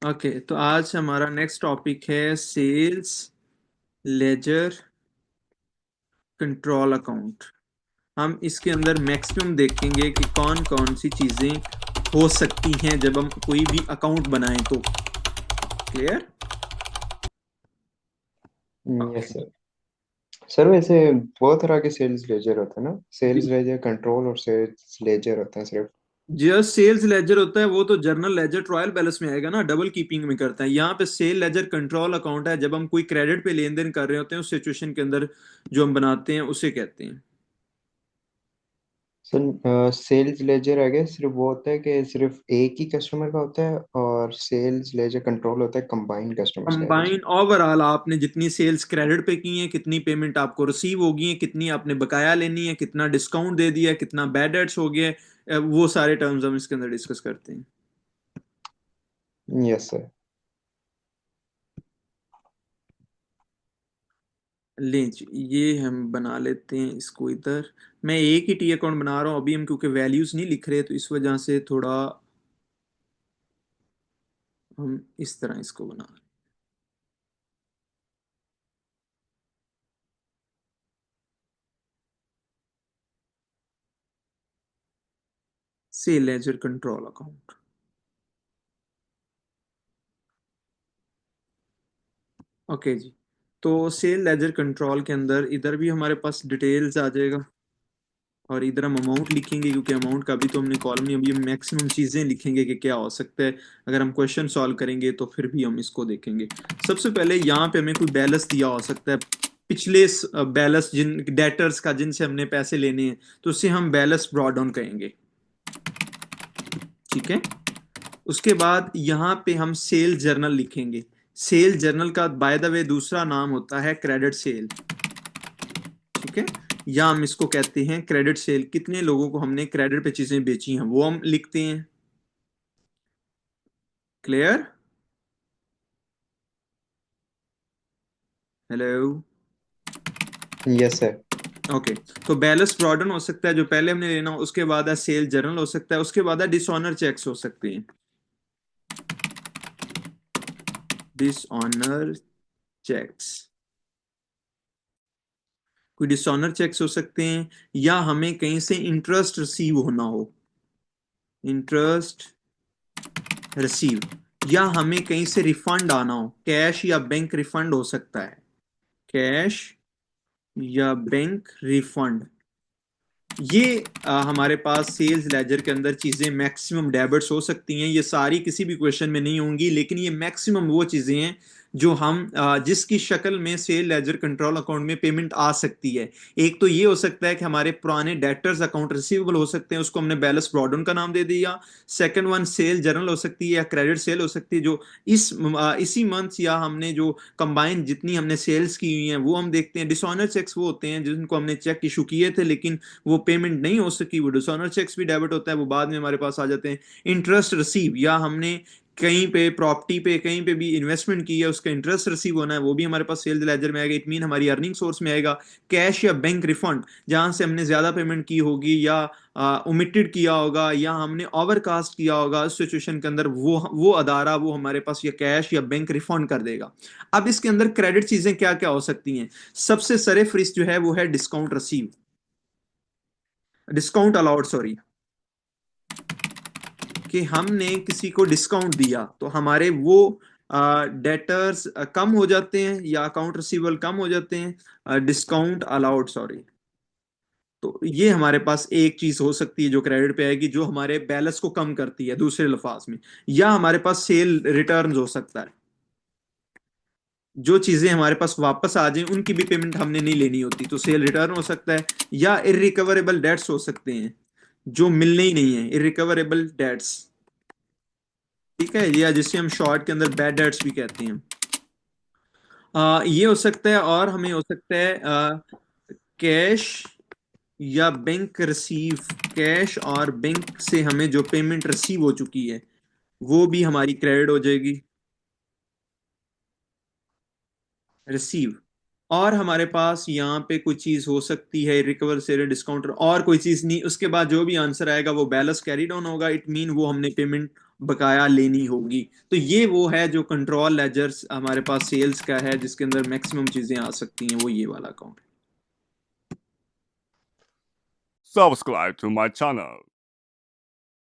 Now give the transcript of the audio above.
Okay, तो आज हमारा नेक्स्ट टॉपिक है सेल्स लेजर कंट्रोल अकाउंट। हम इसके अंदर मैक्सिमम देखेंगे कि कौन कौन सी चीजें हो सकती हैं जब हम कोई भी अकाउंट बनाएं तो। क्लियर? Yes sir. सर वैसे बहुत तरह के सेल्स लेजर होते हैं ना। सेल्स लेजर कंट्रोल और सेल्स लेजर होते हैं सिर्फ। जो सेल्स लेजर होता है वो तो जर्नल लेजर ट्रायल बैलेंस में आएगा ना, डबल कीपिंग में करता है। यहाँ पे सेल लेजर कंट्रोल अकाउंट है, जब हम कोई क्रेडिट पे लेन देन कर रहे होते हैं उस सिचुएशन के अंदर जो हम बनाते हैं उसे कहते हैं। सर सेल्स लेजर है गया सिर्फ वो होता है कि सिर्फ एक ही कस्टमर का होता है, और सेल्स लेजर कंट्रोल होता है combined customers levels. Combine overall आपने जितनी सेल्स क्रेडिट पे की हैं, कितनी पेमेंट आपको रिसीव होगी है, कितनी आपने बकाया लेनी है, कितना डिस्काउंट दे दिया है, कितना बैड डेट्स हो गया है, वो सारे टर्म्स हम इसके अंदर डिस्कस करते हैं। Yes sir. लें जी, ये हम बना लेते हैं इसको इधर। मैं एक ही टी अकाउंट बना रहा हूँ अभी, हम क्योंकि वैल्यूज नहीं लिख रहे तो इस वजह से थोड़ा हम इस तरह इसको बना रहे हैं। Sale ledger control account. Okay जी, तो सेल लेजर कंट्रोल के अंदर इधर भी हमारे पास डिटेल्स आ जाएगा और इधर हम अमाउंट लिखेंगे, क्योंकि अमाउंट का भी तो हमने कॉलम नहीं, अभी हम मैक्सिमम चीज़ें लिखेंगे कि क्या हो सकता है। अगर हम क्वेश्चन सॉल्व करेंगे तो फिर भी हम इसको देखेंगे। सबसे पहले यहाँ पे हमें कोई बैलेंस दिया हो सकता है, पिछले बैलेंस जिन डेटर्स का जिनसे हमने पैसे लेने हैं, तो उससे हम बैलेंस ब्रॉट डाउन कहेंगे। ठीक है, उसके बाद यहाँ पे हम सेल जर्नल लिखेंगे। सेल जर्नल का बाय द वे दूसरा नाम होता है क्रेडिट सेल। ठीक है, या हम इसको कहते हैं क्रेडिट सेल। कितने लोगों को हमने क्रेडिट पे चीजें बेची हैं वो हम लिखते हैं। Clear? Hello? Yes sir. Okay, तो बैलेंस ब्रॉडन हो सकता है जो पहले हमने लेना, उसके बाद है सेल जर्नल हो सकता है, उसके बाद है डिसऑनर चेक्स हो सकते हैं। डिसऑनर चेक्स, कोई डिसऑनर चेक्स हो सकते हैं, या हमें कहीं से इंटरेस्ट रिसीव होना हो, इंटरेस्ट रिसीव, या हमें कहीं से रिफंड आना हो, कैश या बैंक रिफंड हो सकता है, कैश या बैंक रिफंड। ये हमारे पास सेल्स लेजर के अंदर चीजें मैक्सिमम डेबिट्स हो सकती हैं। ये सारी किसी भी क्वेश्चन में नहीं होंगी, लेकिन ये मैक्सिमम वो चीजें हैं जो हम जिसकी शक्ल में सेल लेजर कंट्रोल अकाउंट में पेमेंट आ सकती है। एक तो ये हो सकता है कि हमारे पुराने डेटर्स अकाउंट रिसीवेबल हो सकते हैं, उसको हमने बैलेंस ब्रॉडन का नाम दे दिया। सेकंड वन सेल जर्नल हो सकती है या क्रेडिट सेल हो सकती है, जो इसी मंथ या हमने जो कंबाइन जितनी हमने सेल्स की हुई हैं वो हम देखते हैं। डिसऑनर चेक्स वो होते हैं जिनको हमने चेक इशू किए थे लेकिन वो पेमेंट नहीं हो सकी, वो डिसऑनर चेक्स भी डेबिट होता है, वो बाद में हमारे पास आ जाते हैं। इंटरेस्ट रिसीव, या हमने कहीं पे प्रॉपर्टी पे कहीं पे भी इन्वेस्टमेंट की है, उसका इंटरेस्ट रिसीव होना है, वो भी हमारे पास सेल्स लेजर में आएगा। इट मीन हमारी अर्निंग सोर्स में आएगा। कैश या बैंक रिफंड, जहां से हमने ज्यादा पेमेंट की होगी या ओमिटेड किया होगा या हमने ओवरकास्ट किया होगा, उस सिचुएशन के अंदर वो अदारा वो हमारे पास या कैश या बैंक रिफंड कर देगा। अब इसके अंदर क्रेडिट चीजें क्या क्या हो सकती हैं? सबसे सरे फरिश्त जो है वो है discount receive, discount allowed sorry, कि हमने किसी को डिस्काउंट दिया तो हमारे वो डेटर्स कम हो जाते हैं या अकाउंट रिसीवेबल कम हो जाते हैं। डिस्काउंट अलाउड सॉरी, तो ये हमारे पास एक चीज हो सकती है जो क्रेडिट पे आएगी, जो हमारे बैलेंस को कम करती है दूसरे लफाज में। या हमारे पास सेल रिटर्न हो सकता है, जो चीजें हमारे पास वापस आ जाएं उनकी भी पेमेंट हमने नहीं लेनी होती, तो सेल रिटर्न हो सकता है। या इरिकवरेबल डेट्स हो सकते हैं, जो मिलने ही नहीं है, इरिकवरेबल डेट्स। ठीक है, या जिसे हम शॉर्ट के अंदर बैड डेट्स भी कहते हैं। ये हो सकता है, और हमें हो सकता है कैश या बैंक रिसीव, कैश और बैंक से हमें जो पेमेंट रिसीव हो चुकी है वो भी हमारी क्रेडिट हो जाएगी, रिसीव। और हमारे पास यहाँ पे कोई चीज हो सकती है रिकवर सेल डिस्काउंटर और कोई चीज नहीं, उसके बाद जो भी आंसर आएगा वो बैलेंस कैरी डाउन होगा, इट मीन वो हमने पेमेंट बकाया लेनी होगी। तो ये वो है जो कंट्रोल लेजर्स हमारे पास सेल्स का है, जिसके अंदर मैक्सिमम चीजें आ सकती हैं, वो ये वाला अकाउंट है। Subscribe to my channel.